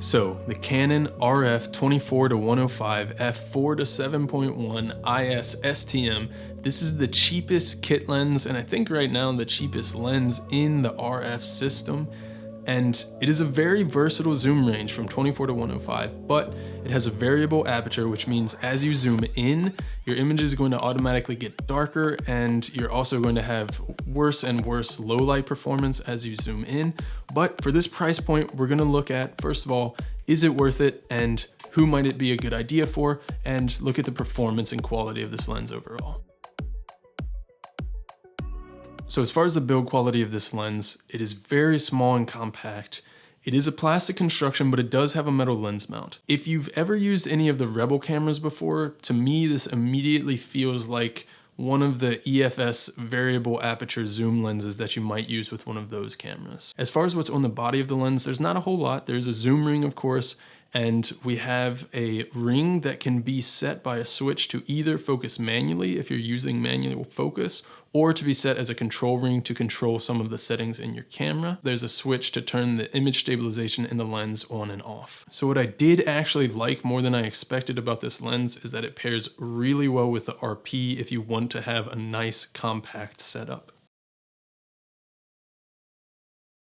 So the Canon RF 24-105 f4-7.1 IS STM, this is the cheapest kit lens, and I think right now the cheapest lens in the RF system. And it is a very versatile zoom range from 24-105, but it has a variable aperture, which means as you zoom in, your image is going to automatically get darker, and you're also going to have worse and worse low light performance as you zoom in. But for this price point, we're gonna look at, first of all, is it worth it, and who might it be a good idea for, and look at the performance and quality of this lens overall. So as far as the build quality of this lens, it is very small and compact. It is a plastic construction, but it does have a metal lens mount. If you've ever used any of the Rebel cameras before, to me this immediately feels like one of the EFS variable aperture zoom lenses that you might use with one of those cameras. As far as what's on the body of the lens, there's not a whole lot. There's a zoom ring, of course, and we have a ring that can be set by a switch to either focus manually if you're using manual focus, or to be set as a control ring to control some of the settings in your camera. There's a switch to turn the image stabilization in the lens on and off. So what I did actually like more than I expected about this lens is that it pairs really well with the RP if you want to have a nice compact setup.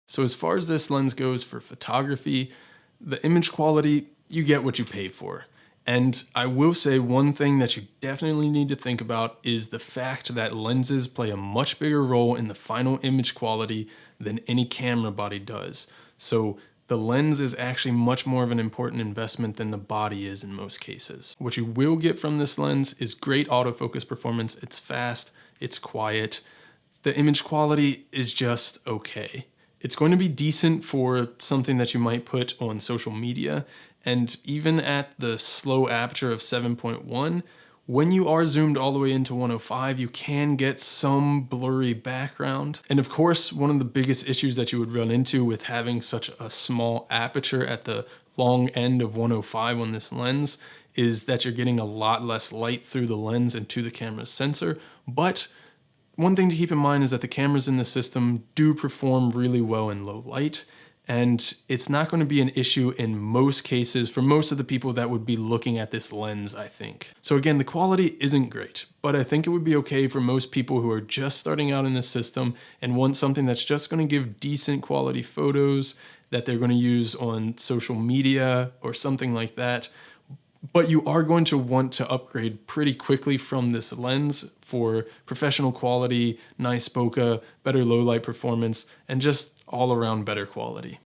So as far as this lens goes for photography, the image quality, you get what you pay for. And I will say one thing that you definitely need to think about is the fact that lenses play a much bigger role in the final image quality than any camera body does. So the lens is actually much more of an important investment than the body is in most cases. What you will get from this lens is great autofocus performance. It's fast, it's quiet. The image quality is just okay. It's going to be decent for something that you might put on social media, and even at the slow aperture of 7.1, when you are zoomed all the way into 105, you can get some blurry background. And of course, one of the biggest issues that you would run into with having such a small aperture at the long end of 105 on this lens is that you're getting a lot less light through the lens and to the camera's sensor. But one thing to keep in mind is that the cameras in the system do perform really well in low light, and it's not going to be an issue in most cases for most of the people that would be looking at this lens, I think. So again, the quality isn't great, but I think it would be okay for most people who are just starting out in the system and want something that's just going to give decent quality photos that they're going to use on social media or something like that. But you are going to want to upgrade pretty quickly from this lens for professional quality, nice bokeh, better low light performance, and just all around better quality.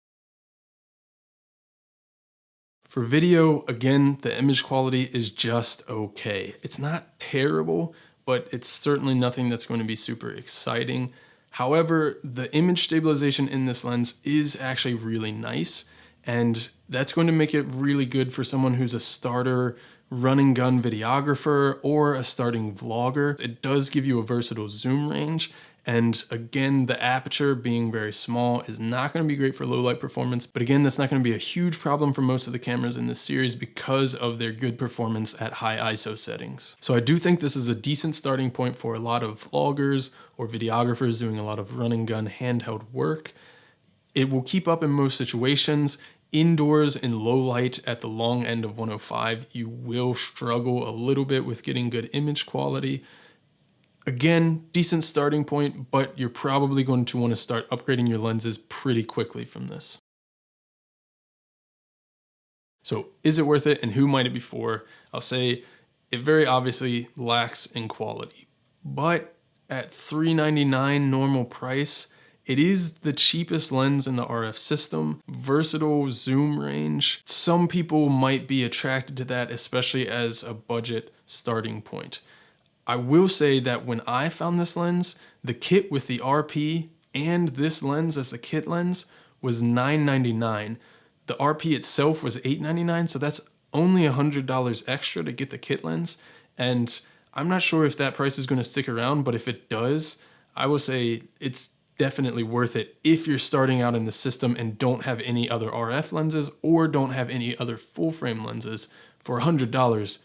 For video, again, the image quality is just okay. It's not terrible, but it's certainly nothing that's going to be super exciting. However, the image stabilization in this lens is actually really nice, and that's going to make it really good for someone who's a starter run and gun videographer or a starting vlogger. It does give you a versatile zoom range. And again, the aperture being very small is not going to be great for low light performance. But again, that's not going to be a huge problem for most of the cameras in this series because of their good performance at high ISO settings. So I do think this is a decent starting point for a lot of vloggers or videographers doing a lot of run and gun handheld work. It will keep up in most situations. Indoors in low light at the long end of 105, you will struggle a little bit with getting good image quality. Again, decent starting point, but you're probably going to want to start upgrading your lenses pretty quickly from this. So is it worth it, and who might it be for? I'll say it very obviously lacks in quality, but at $399 normal price, it is the cheapest lens in the RF system, versatile zoom range. Some people might be attracted to that, especially as a budget starting point. I will say that when I found this lens, the kit with the RP and this lens as the kit lens was $999. The RP itself was $899, so that's only $100 extra to get the kit lens. And I'm not sure if that price is going to stick around, but if it does, I will say it's definitely worth it if you're starting out in the system and don't have any other RF lenses or don't have any other full frame lenses. For $100,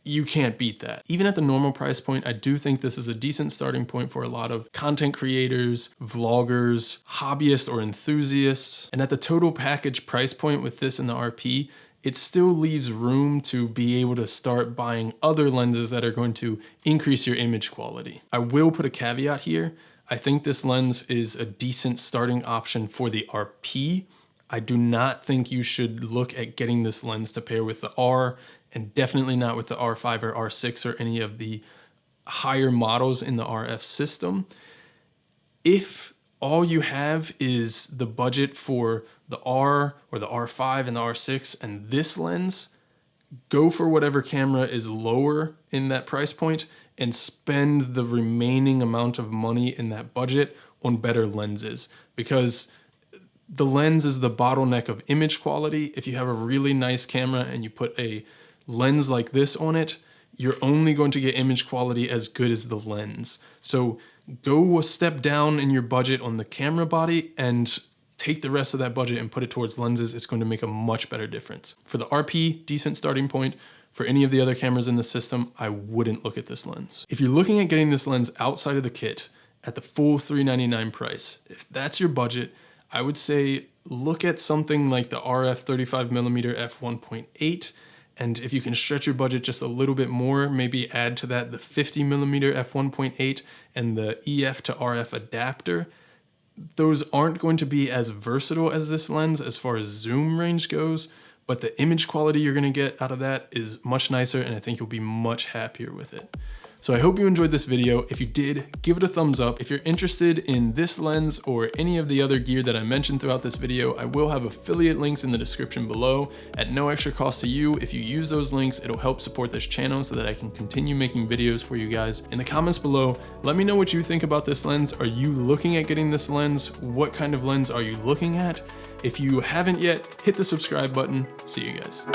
you can't beat that. Even at the normal price point, I do think this is a decent starting point for a lot of content creators, vloggers, hobbyists, or enthusiasts. And at the total package price point with this and the RP, it still leaves room to be able to start buying other lenses that are going to increase your image quality. I will put a caveat here. I think this lens is a decent starting option for the RP. I do not think you should look at getting this lens to pair with the R, and definitely not with the R5 or R6 or any of the higher models in the RF system. If all you have is the budget for the R or the R5 and the R6 and this lens, go for whatever camera is lower in that price point and spend the remaining amount of money in that budget on better lenses, because the lens is the bottleneck of image quality. If you have a really nice camera and you put a lens like this on it, you're only going to get image quality as good as the lens. So go a step down in your budget on the camera body and take the rest of that budget and put it towards lenses. It's going to make a much better difference. For the RP, decent starting point. For any of the other cameras in the system, I wouldn't look at this lens. If you're looking at getting this lens outside of the kit at the full $399 price, if that's your budget, I would say look at something like the RF 35mm f1.8. And if you can stretch your budget just a little bit more, maybe add to that the 50mm f1.8 and the EF to RF adapter. Those aren't going to be as versatile as this lens as far as zoom range goes, but the image quality you're gonna get out of that is much nicer, and I think you'll be much happier with it. So I hope you enjoyed this video. If you did, give it a thumbs up. If you're interested in this lens or any of the other gear that I mentioned throughout this video, I will have affiliate links in the description below at no extra cost to you. If you use those links, it'll help support this channel so that I can continue making videos for you guys. In the comments below, let me know what you think about this lens. Are you looking at getting this lens? What kind of lens are you looking at? If you haven't yet, hit the subscribe button. See you guys.